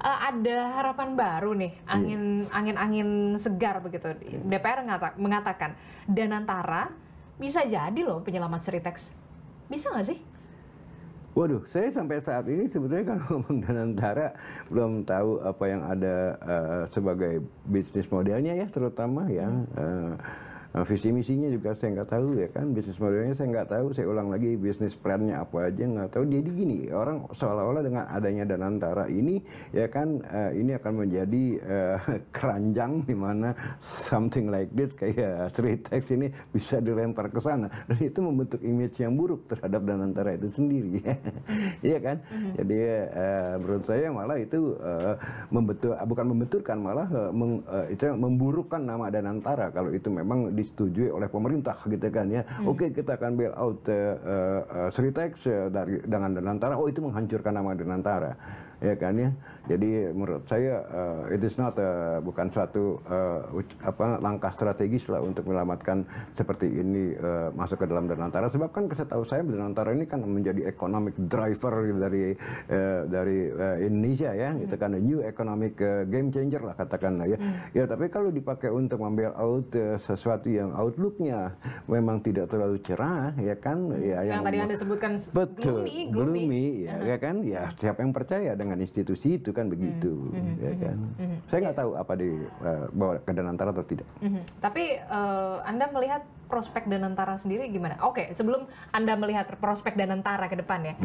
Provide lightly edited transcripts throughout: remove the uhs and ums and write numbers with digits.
ada harapan baru nih, angin segar begitu. DPR mengatakan Danantara bisa jadi loh penyelamat Sritex. Bisa nggak sih? Waduh, saya sampai saat ini sebetulnya kalau ngomong Danantara belum tahu apa yang ada sebagai bisnis modelnya ya, terutama ya. Visi misinya juga saya nggak tahu ya kan, bisnis modelnya saya nggak tahu. Saya ulang lagi, bisnis plannya apa aja nggak tahu. Jadi gini, orang seolah-olah dengan adanya Danantara ini ya kan, ini akan menjadi keranjang di mana something like this kayak Sritex ini bisa dilempar ke sana, dan itu membentuk image yang buruk terhadap Danantara itu sendiri. Iya kan? Jadi menurut saya malah itu bukan membenturkan, malah itu memburukkan nama Danantara kalau itu memang disetujui oleh pemerintah gitu kan ya. Oke, kita akan bail out Sritex dengan Danantara. Oh, itu menghancurkan nama Danantara, ya kan ya. Jadi menurut saya it is not bukan suatu langkah strategis lah untuk menyelamatkan seperti ini masuk ke dalam Danantara. Sebab kan setahu saya Danantara ini kan menjadi economic driver dari Indonesia ya, gitu kan, new economic game changer lah katakanlah ya. Ya, tapi kalau dipakai untuk membail out sesuatu yang outlooknya memang tidak terlalu cerah ya kan, ya yang tadi Anda sebutkan, betul, gloomy ya kan, ya siapa yang percaya dengan institusi itu kan begitu, ya kan. Saya nggak tahu apa dibawa ke Danantara atau tidak. Tapi Anda melihat prospek Danantara sendiri gimana? Oke, sebelum Anda melihat prospek Danantara ke depan ya,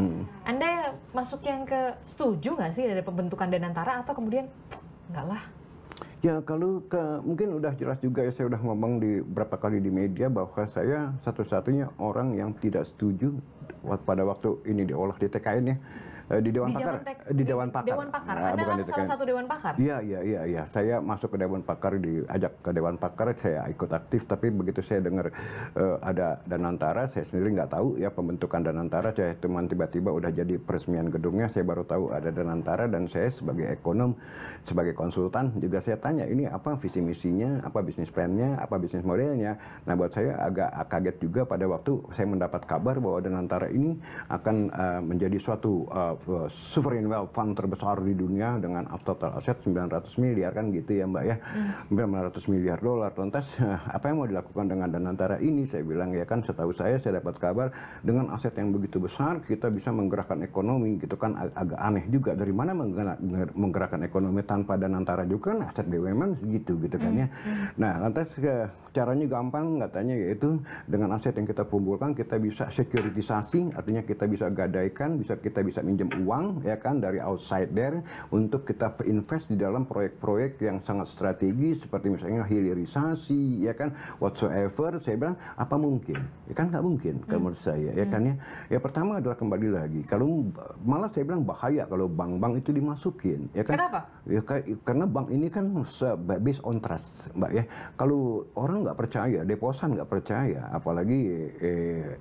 Anda masuk yang ke setuju nggak sih dari pembentukan Danantara, atau kemudian nggak lah? Ya, kalau mungkin udah jelas juga ya, saya udah ngomong di berapa kali di media bahwa saya satu-satunya orang yang tidak setuju pada waktu ini diolah di TKN ya. Di Dewan Pakar. Dewan Pakar. Anda kan salah satu Dewan Pakar. Iya. Saya masuk ke Dewan Pakar, diajak ke Dewan Pakar, saya ikut aktif. Tapi begitu saya dengar ada Danantara, saya sendiri nggak tahu ya pembentukan Danantara. Saya teman tiba-tiba udah jadi peresmian gedungnya, saya baru tahu ada Danantara. Dan saya sebagai ekonom, sebagai konsultan juga saya tanya, ini apa visi misinya, apa bisnis plannya, apa bisnis modelnya. Nah, buat saya agak kaget juga pada waktu saya mendapat kabar bahwa Danantara ini akan menjadi suatu sovereign wealth fund terbesar di dunia dengan total aset 900 miliar kan gitu ya Mbak ya, 900 miliar dolar. Lantas apa yang mau dilakukan dengan Danantara ini? Saya bilang ya kan, setahu saya dapat kabar dengan aset yang begitu besar kita bisa menggerakkan ekonomi gitu kan. Agak aneh juga, dari mana menggerakkan ekonomi tanpa Danantara juga kan aset BUMN segitu gitu kan ya. Nah, lantas caranya gampang katanya, yaitu dengan aset yang kita kumpulkan kita bisa sekuritisasi, artinya kita bisa gadaikan, kita bisa minjem uang ya kan dari outside there untuk kita invest di dalam proyek-proyek yang sangat strategis seperti misalnya hilirisasi ya kan, whatsoever. Saya bilang apa mungkin? Ya kan nggak mungkin kalau menurut saya ya kan ya. Ya, pertama adalah kembali lagi, kalau malah saya bilang bahaya kalau bank-bank itu dimasukin ya kan. Kenapa? Ya, karena bank ini kan based on trust Mbak ya. Kalau orang nggak percaya, deposan nggak percaya, apalagi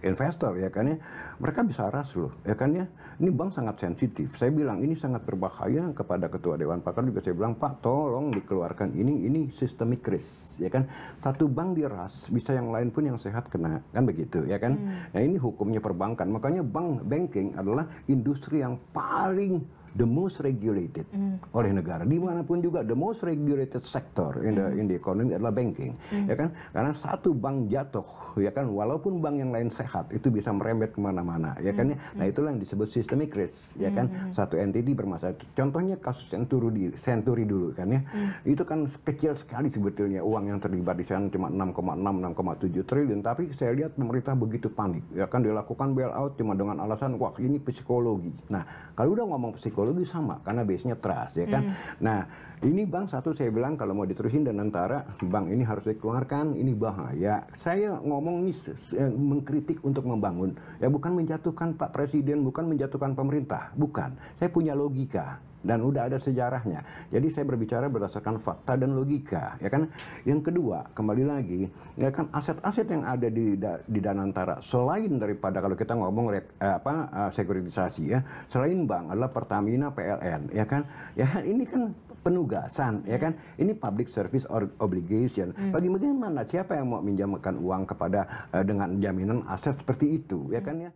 investor ya kan ya, mereka bisa ras loh ya kan ya. Ini bank sangat sensitif. Saya bilang ini sangat berbahaya. Kepada Ketua Dewan Pakar juga saya bilang, Pak tolong dikeluarkan ini systemic risk ya kan. Satu bank diras bisa yang lain pun yang sehat kena kan begitu ya kan. Nah, ini hukumnya perbankan. Makanya banking adalah industri yang paling the most regulated oleh negara. Dimanapun juga the most regulated sector in the economy adalah banking, ya kan? Karena satu bank jatuh, ya kan, walaupun bank yang lain sehat, itu bisa merembet kemana-mana, ya kan? Nah, itulah yang disebut systemic risk, ya kan? Satu entity bermasalah. Contohnya kasus Century dulu, kan ya? Itu kan kecil sekali sebetulnya uang yang terlibat di sana, cuma 6,6-6,7 triliun. Tapi saya lihat pemerintah begitu panik, ya kan, dilakukan bailout cuma dengan alasan wah ini psikologi. Nah, kalau udah ngomong psikologi sama, karena base-nya trust ya kan. Nah, ini bank satu saya bilang kalau mau diterusin Danantara, bank ini harus dikeluarkan, ini bahaya. Saya ngomong ini mengkritik untuk membangun, ya bukan menjatuhkan Pak Presiden, bukan menjatuhkan pemerintah, bukan. Saya punya logika dan udah ada sejarahnya. Jadi saya berbicara berdasarkan fakta dan logika, ya kan. Yang kedua, kembali lagi, ya kan, aset-aset yang ada di Danantara selain daripada kalau kita ngomong sekuritisasi ya, selain bank adalah Pertamina, PLN, ya kan. Ya ini kan penugasan, ya kan. Ini public service obligation. Bagaimana siapa yang mau minjamkan uang kepada dengan jaminan aset seperti itu, ya kan ya.